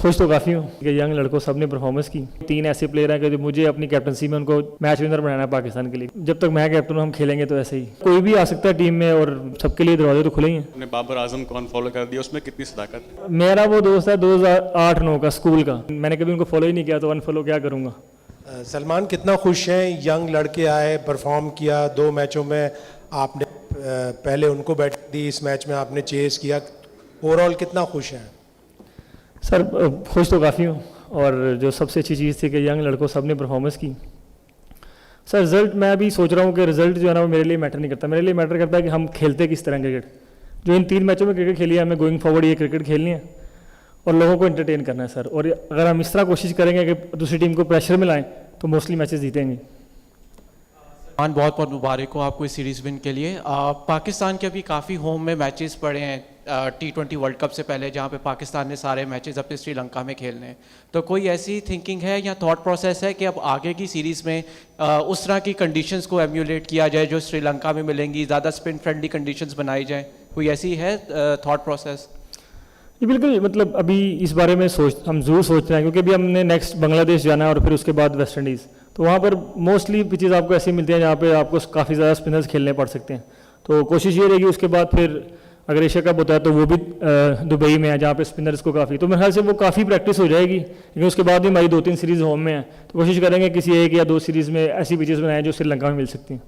खुश तो काफ़ी हूँ कि यंग लड़कों सब ने परफॉर्मेंस की। 3 ऐसे प्लेयर हैं कि जो मुझे अपनी कैप्टनसी में उनको मैच विनर बनाना है पाकिस्तान के लिए। जब तक मैं कैप्टन हूँ हम खेलेंगे तो ऐसे ही, कोई भी आ सकता है टीम में और सबके लिए दरवाजे तो खुले ही हैं। आपने बाबर आजम को अनफॉलो कर दिया, उसमें कितनी सदाकत है? मेरा वो दोस्त है 2008-9 का स्कूल का, मैंने कभी उनको फॉलो ही नहीं किया तो अनफॉलो क्या करूँगा। सलमान कितना खुश हैं, यंग लड़के आए, परफॉर्म किया 2 मैचों में, आपने पहले उनको बैट दी, इस मैच में आपने चेस किया, ओवरऑल कितना खुश हैं? सर खुश तो काफ़ी हूँ, और जो सबसे अच्छी चीज़ थी कि यंग लड़कों सब ने परफॉर्मेंस की। सर रिज़ल्ट मैं अभी सोच रहा हूँ कि रिज़ल्ट जो है ना वो मेरे लिए मैटर नहीं करता, मेरे लिए मैटर करता है कि हम खेलते किस तरह क्रिकेट। जो इन 3 मैचों में क्रिकेट खेली है, हमें गोइंग फॉरवर्ड ये क्रिकेट खेलनी है और लोगों को एंटरटेन करना है सर। और अगर हम इस तरह कोशिश करेंगे कि दूसरी टीम को प्रेशर में लाएं तो मोस्टली मैचेस जीतेंगे। बहुत बहुत मुबारक हो आपको इस सीरीज़ विन के लिए। पाकिस्तान के अभी काफ़ी होम में मैचेस पड़े हैं T20 वर्ल्ड कप से पहले, जहाँ पे पाकिस्तान ने सारे मैचेस अपने श्रीलंका में खेलने हैं। तो कोई ऐसी थिंकिंग है या थॉट प्रोसेस है कि अब आगे की सीरीज़ में उस तरह की कंडीशंस को एम्यूलेट किया जाए जो श्रीलंका में मिलेंगी, ज़्यादा स्पिन फ्रेंडली कंडीशंस बनाई जाए? कोई ऐसी है थॉट प्रोसेस? जी बिल्कुल, मतलब अभी इस बारे में हम ज़रूर सोच रहे हैं, क्योंकि अभी हमने नेक्स्ट बांग्लादेश जाना है और फिर उसके बाद वेस्ट इंडीज़। तो वहाँ पर मोस्टली पिचेज़ आपको ऐसी मिलती हैं जहाँ पे आपको काफ़ी ज़्यादा स्पिनर्स खेलने पड़ सकते हैं। तो कोशिश ये रहेगी उसके बाद फिर अगर एशिया कप होता है तो वो भी दुबई में है जहाँ पे स्पिनर्स को काफ़ी, तो मेरे ख्याल से वो काफ़ी प्रैक्टिस हो जाएगी। लेकिन उसके बाद भी हमारी 2-3 सीरीज़ होम में है, तो कोशिश करेंगे किसी 1 या 2 सीरीज़ में ऐसी पिचेज़ बनाएं जो श्रीलंका में मिल सकती हैं।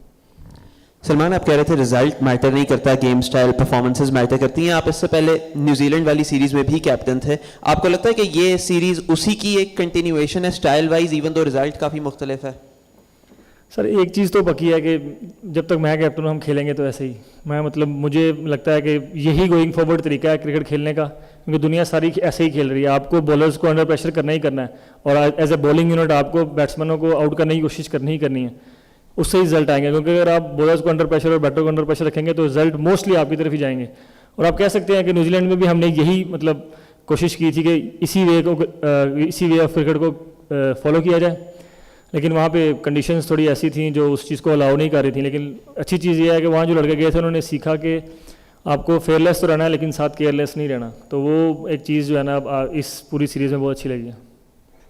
सलमान, आप कह रहे थे रिजल्ट मैटर नहीं करता, गेम स्टाइल परफॉर्मेंसेस मैटर करती हैं। आप इससे पहले न्यूजीलैंड वाली सीरीज में भी कैप्टन थे। आपको लगता है कि ये सीरीज उसी की एक कंटिन्यूएशन है style wise, even though result काफ़ी मुख्तलिफ है? सर एक चीज़ तो पक्की है कि जब तक मैं कैप्टन हूँ हम खेलेंगे तो ऐसे ही। मुझे लगता है कि यही गोइंग फॉरवर्ड तरीका है क्रिकेट खेलने का, क्योंकि दुनिया सारी ऐसे ही खेल रही है। आपको बॉलर्स को अंडर प्रेशर करना ही करना है और एज ए बॉलिंग यूनिट आपको बैट्समैनों को आउट करने की कोशिश करनी ही करनी है, उससे ही रिजल्ट आएंगे। क्योंकि अगर आप बॉलर्स को अंडर प्रेशर और बैटर को अंडर प्रेशर रखेंगे तो रिजल्ट मोस्टली आपकी तरफ ही जाएंगे। और आप कह सकते हैं कि न्यूजीलैंड में भी हमने यही कोशिश की थी कि इसी वे ऑफ क्रिकेट को फॉलो किया जाए, लेकिन वहाँ पे कंडीशंस थोड़ी ऐसी थी जो उस चीज़ को अलाउ नहीं कर रही थी। लेकिन अच्छी चीज़ ये है कि वहाँ जो लड़के गए थे उन्होंने सीखा कि आपको फेयरलेस तो रहना है लेकिन साथ केयरलेस नहीं रहना। तो वो एक चीज़ जो है ना इस पूरी सीरीज़ में बहुत अच्छी लगी है।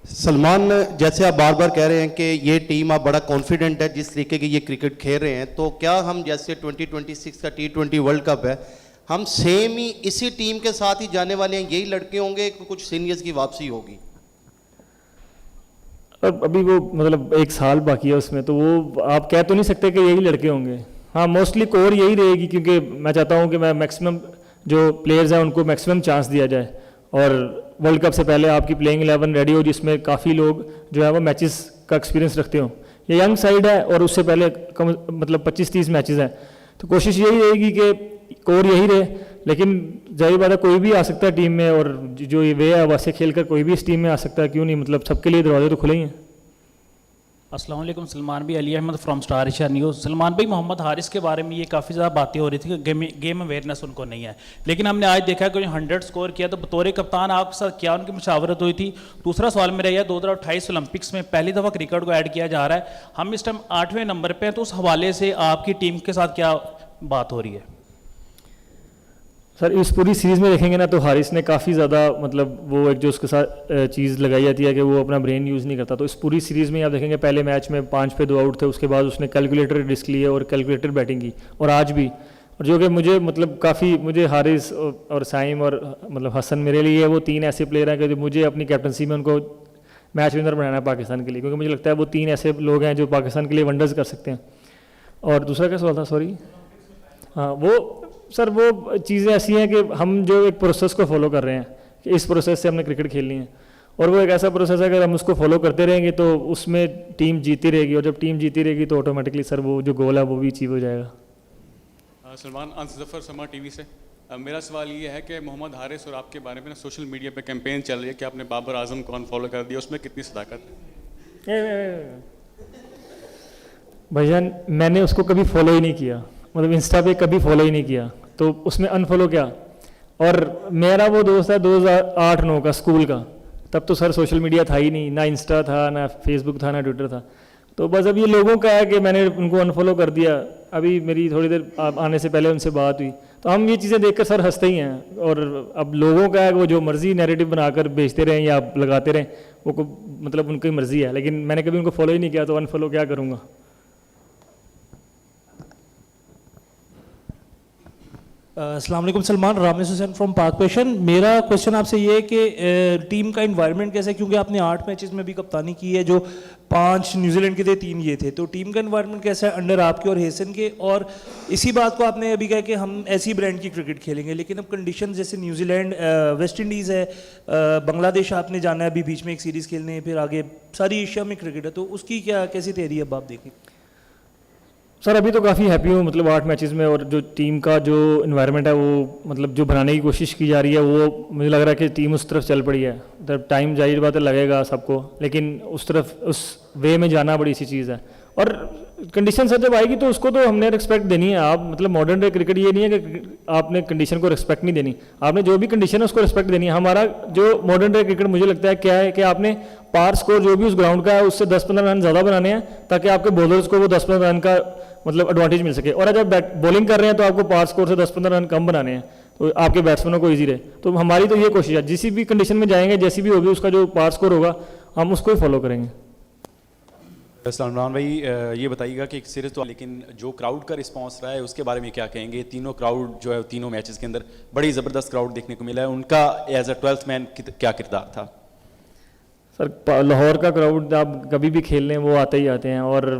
सलमान, जैसे आप बार बार कह रहे हैं कि ये टीम आप बड़ा कॉन्फिडेंट है जिस तरीके की ये क्रिकेट खेल रहे हैं, तो क्या हम जैसे 2026 का T20 वर्ल्ड कप है, हम सेम ही इसी टीम के साथ ही जाने वाले हैं? यही लड़के होंगे कि कुछ सीनियर्स की वापसी होगी? अब अभी वो 1 साल बाकी है उसमें, तो वो आप कह तो नहीं सकते कि यही लड़के होंगे। हाँ, मोस्टली कोर यही रहेगी, क्योंकि मैं चाहता हूँ कि मैं मैक्सिमम जो प्लेयर्स हैं उनको मैक्सिमम चांस दिया जाए और वर्ल्ड कप से पहले आपकी प्लेइंग 11 रेडी हो जिसमें काफ़ी लोग जो है वो मैचेस का एक्सपीरियंस रखते हो। ये यंग साइड है और उससे पहले 25-30 मैचेस हैं, तो कोशिश यही रहेगी कि कोर यही रहे। लेकिन जाहिर बात है कोई भी आ सकता है टीम में, और जो ये वे है वैसे खेल कर कोई भी इस टीम में आ सकता है, क्यों नहीं। सबके लिए दरवाजे तो खुले ही हैं। अस्सलाम वालेकुम। सलमान भाई, Ali Ahmed from Star Asia news. Salman भाई, मोहम्मद हारिस के बारे में ये काफ़ी ज़्यादा बातें हो रही थी कि गेम अवेयरनेस उनको नहीं है, लेकिन हमने आज देखा कि 100 स्कोर किया, तो बतौर कप्तान आपके साथ क्या उनकी मुशावरत हुई थी? दूसरा सवाल मेरा यह, 2028 ओलंपिक्स में पहली दफ़ा क्रिकेट को ऐड किया जा रहा है, हम इस टाइम 8वें नंबर पर हैं, तो उस हवाले से आपकी टीम के साथ क्या बात हो रही है? सर इस पूरी सीरीज़ में देखेंगे ना तो हारिस ने काफ़ी ज़्यादा वो एक जो उसके साथ चीज़ लगाई जाती है कि वो अपना ब्रेन यूज़ नहीं करता। तो इस पूरी सीरीज़ में आप देखेंगे पहले मैच में 5 पे 2 आउट थे, उसके बाद उसने कैलकुलेटर रिस्क लिए और कैलकुलेटर बैटिंग की, और आज भी। और जो कि मुझे काफ़ी मुझे हारिस और साइम और हसन, मेरे लिए वो 3 ऐसे प्लेयर हैं कि जो मुझे अपनी कैप्टनसी में उनको मैच विनर बनाना है पाकिस्तान के लिए, क्योंकि मुझे लगता है वो 3 ऐसे लोग हैं जो पाकिस्तान के लिए वंडर्स कर सकते हैं। और दूसरा क्या सवाल था, सॉरी? हाँ, वो सर वो चीज़ें ऐसी हैं कि हम जो एक प्रोसेस को फॉलो कर रहे हैं कि इस प्रोसेस से हमने क्रिकेट खेलनी है, और वो एक ऐसा प्रोसेस है अगर हम उसको फॉलो करते रहेंगे तो उसमें टीम जीती रहेगी, और जब टीम जीती रहेगी तो ऑटोमेटिकली सर वो जो गोल है वो भी अचीव हो जाएगा। सलमान, अंस जफर समा टीवी से। मेरा सवाल ये है कि मोहम्मद हारिस और आपके बारे में सोशल मीडिया पे कैंपेन चल रही है कि आपने बाबर आजम को अनफॉलो कर दिया, उसमें कितनी सदाकत है? भाईजान, मैंने उसको कभी फॉलो ही नहीं किया, इंस्टा पे कभी फॉलो ही नहीं किया, तो उसमें अनफॉलो क्या। और मेरा वो दोस्त है 2008-9 का स्कूल का, तब तो सर सोशल मीडिया था ही नहीं, ना इंस्टा था, ना फेसबुक था, ना ट्विटर था। तो बस अब ये लोगों का है कि मैंने उनको अनफॉलो कर दिया। अभी मेरी थोड़ी देर आने से पहले उनसे बात हुई, तो हम ये चीज़ें देखकर सर हंसते ही हैं। और अब लोगों का है वो जो मर्जी नैरेटिव बनाकर बेचते रहें या लगाते रहें, वो मतलब उनकी मर्जी है, लेकिन मैंने कभी उनको फॉलो ही नहीं किया, तो अनफॉलो क्या करूँगा। अस्सलाम वालेकुम सलमान, रामेश हुसैन फ्रॉम पाक पेशन। मेरा क्वेश्चन आपसे ये है कि टीम का इन्वायरमेंट कैसा है, क्योंकि आपने 8 मैचेस में भी कप्तानी की है, जो 5 न्यूजीलैंड के थे, 3 ये थे, तो टीम का इन्वायरमेंट कैसा है अंडर आपके और हेसन के। और इसी बात को आपने अभी कहा कि हम ऐसी ब्रांड की क्रिकेट खेलेंगे, लेकिन अब कंडीशन जैसे न्यूजीलैंड, वेस्ट इंडीज़ है, बांग्लादेश आपने जाना है अभी बीच में एक सीरीज़ खेलने, फिर आगे सारी एशिया में क्रिकेट है, तो उसकी क्या कैसी तैयारी है अब आप देखिए। सर अभी तो काफ़ी हैप्पी हूँ, मतलब 8 मैचेस में, और जो टीम का जो इन्वायरमेंट है वो मतलब जो बनाने की कोशिश की जा रही है, वो मुझे लग रहा है कि टीम उस तरफ चल पड़ी है। मतलब टाइम जाहिर बात है लगेगा सबको, लेकिन उस तरफ उस वे में जाना बड़ी सी चीज़ है। और कंडीशन सर जब आएगी तो उसको तो हमने रिस्पेक्ट देनी है। आप मतलब मॉडर्न डे क्रिकेट ये नहीं है कि आपने कंडीशन को रिस्पेक्ट नहीं देनी, आपने जो भी कंडीशन है उसको रिस्पेक्ट देनी है। हमारा जो मॉडर्न डे क्रिकेट मुझे लगता है क्या है कि आपने पार स्कोर जो भी उस ग्राउंड का है उससे 10-15 रन ज़्यादा बनाने हैं, ताकि आपके बॉलर्स को वो 10-15 रन का मतलब एडवांटेज मिल सके। और जब बॉलिंग कर रहे हैं तो आपको पार स्कोर से 10-15 रन कम बनाने हैं, तो आपके बैट्समैनों को ईजी रहे। तो हमारी तो ये कोशिश है, जिस भी कंडीशन में जाएंगे, जैसी भी होगी, उसका जो पार स्कोर होगा हम उसको ही फॉलो करेंगे। सलमान भाई ये बताइएगा कि एक सीरीज तो, लेकिन जो क्राउड का रिस्पांस रहा है उसके बारे में क्या कहेंगे। तीनों क्राउड जो है तीनों मैचेस के अंदर बड़ी ज़बरदस्त क्राउड देखने को मिला है, उनका एज अ 12th मैन क्या किरदार था। सर लाहौर का क्राउड आप कभी भी खेलने हैं वो आते ही आते हैं, और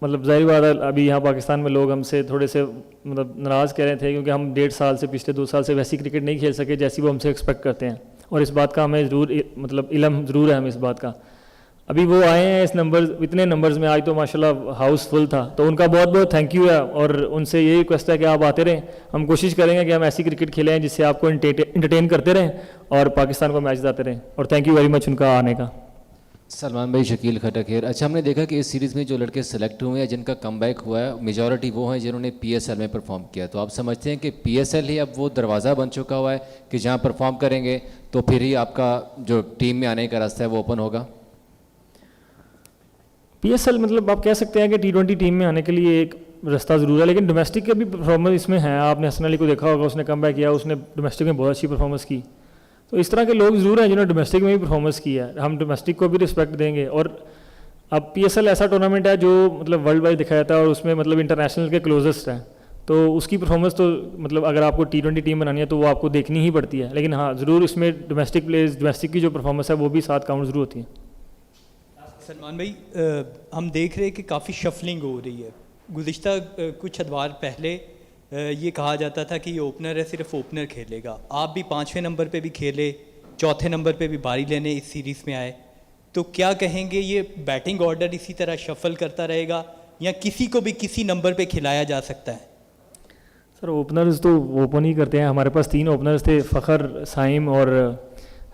मतलब ज़ाहिर बात है अभी यहाँ पाकिस्तान में लोग हमसे थोड़े से मतलब नाराज़ कह रहे थे, क्योंकि हम 1.5 साल से पिछले 2 साल से वैसी क्रिकेट नहीं खेल सके जैसी वो हमसे एक्सपेक्ट करते हैं। और इस बात का हमें ज़रूर मतलब इल्म ज़रूर है हमें इस बात का। अभी वो आए हैं इस इतने नंबर्स में, आज तो माशाल्लाह हाउस फुल था, तो उनका बहुत बहुत थैंक यू है। और उनसे यही रिक्वेस्ट है कि आप आते रहें, हम कोशिश करेंगे कि हम ऐसी क्रिकेट खेलें जिससे आपको इंटरटेन करते रहें और पाकिस्तान को मैच जिताते रहें। और थैंक यू वेरी मच उनका आने का। सलमान भाई, शकील खटक है। अच्छा, हमने देखा कि इस सीरीज़ में जो लड़के सेलेक्ट हुए हैं जिनका कमबैक हुआ है, मेजॉरिटी वो हैं जिन्होंने PSL में परफॉर्म किया। तो आप समझते हैं कि PSL ही अब वो दरवाज़ा बन चुका हुआ है कि जहां परफॉर्म करेंगे तो फिर ही आपका जो टीम में आने का रास्ता है वो ओपन होगा। PSL मतलब आप कह सकते हैं कि T20 टीम में आने के लिए एक रास्ता ज़रूर है, लेकिन डोमेस्टिक का भी परफॉर्मेंस इसमें है। आपने हसन अली को देखा होगा, उसने कमबैक किया, उसने डोमेस्टिक में बहुत अच्छी परफॉर्मेंस की। तो इस तरह के लोग ज़रूर हैं जिन्होंने डोमेस्टिक में भी परफॉर्मेंस की है, हम डोमेस्टिक को भी रिस्पेक्ट देंगे। और अब PSL ऐसा टूर्नामेंट है जो मतलब वर्ल्ड वाइड दिखाया जाता है और उसमें मतलब इंटरनेशनल के क्लोजेस्ट है, तो उसकी परफॉर्मेंस तो मतलब अगर आपको T20 टीम बनानी है तो वो आपको देखनी ही पड़ती है। लेकिन हाँ ज़रूर इसमें डोमेस्टिक प्लेयर्स, डोमेस्टिक की जो परफॉर्मेंस है वो भी साथ काउंट ज़रूर होती है। सलमान भाई, हम देख रहे हैं कि काफ़ी शफलिंग हो रही है। गुज़िश्ता कुछ अदवार पहले ये कहा जाता था कि ये ओपनर है, सिर्फ ओपनर खेलेगा। आप भी 5वें नंबर पे भी खेले, 4थे नंबर पे भी बारी लेने इस सीरीज़ में आए, तो क्या कहेंगे ये बैटिंग ऑर्डर इसी तरह शफल करता रहेगा या किसी को भी किसी नंबर पे खिलाया जा सकता है? सर ओपनर्स तो ओपन ही करते हैं, हमारे पास 3 ओपनर्स थे, फ़खर, साइम और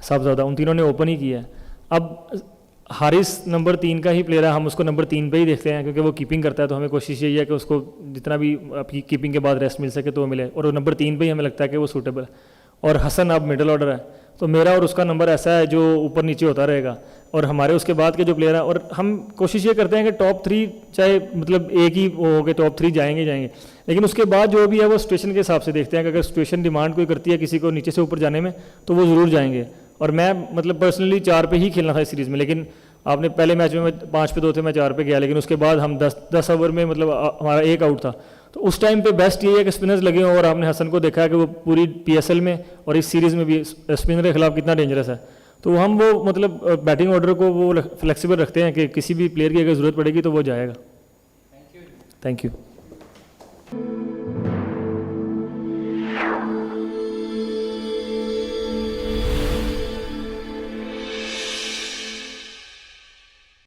साहबजादा, उन तीनों ने ओपन ही किया। अब हारिस नंबर 3 का ही प्लेयर है, हम उसको नंबर 3 पे ही देखते हैं क्योंकि वो कीपिंग करता है, तो हमें कोशिश यही है कि उसको जितना भी कीपिंग के बाद रेस्ट मिल सके तो वो मिले, और वो नंबर 3 पे ही हमें लगता है कि वो सूटेबल है। और हसन अब मिडल ऑर्डर है, तो मेरा और उसका नंबर ऐसा है जो ऊपर नीचे होता रहेगा, और हमारे उसके बाद के जो प्लेयर हैं, और हम कोशिश ये करते हैं कि टॉप 3 चाहे मतलब एक ही वो हो गए, टॉप 3 जाएंगे, लेकिन उसके बाद जो भी है वो सिचुएशन के हिसाब से देखते हैं कि अगर सिचुएशन डिमांड कोई करती है किसी को नीचे से ऊपर जाने में तो वो ज़रूर जाएंगे। और मैं मतलब पर्सनली 4 पे ही खेलना था इस सीरीज़ में, लेकिन आपने पहले मैच में 5 पे 2 थे, मैं 4 पे गया, लेकिन उसके बाद हम 10 ओवर में मतलब हमारा 1 आउट था, तो उस टाइम पे बेस्ट ये है कि स्पिनर्स लगे हों, और आपने हसन को देखा है कि वो पूरी PSL में और इस सीरीज़ में भी स्पिनर के खिलाफ कितना डेंजरस है। तो हम वो मतलब बैटिंग ऑर्डर को वो फ्लेक्सिबल रखते हैं कि किसी भी प्लेयर की अगर ज़रूरत पड़ेगी तो वो जाएगा। Thank you.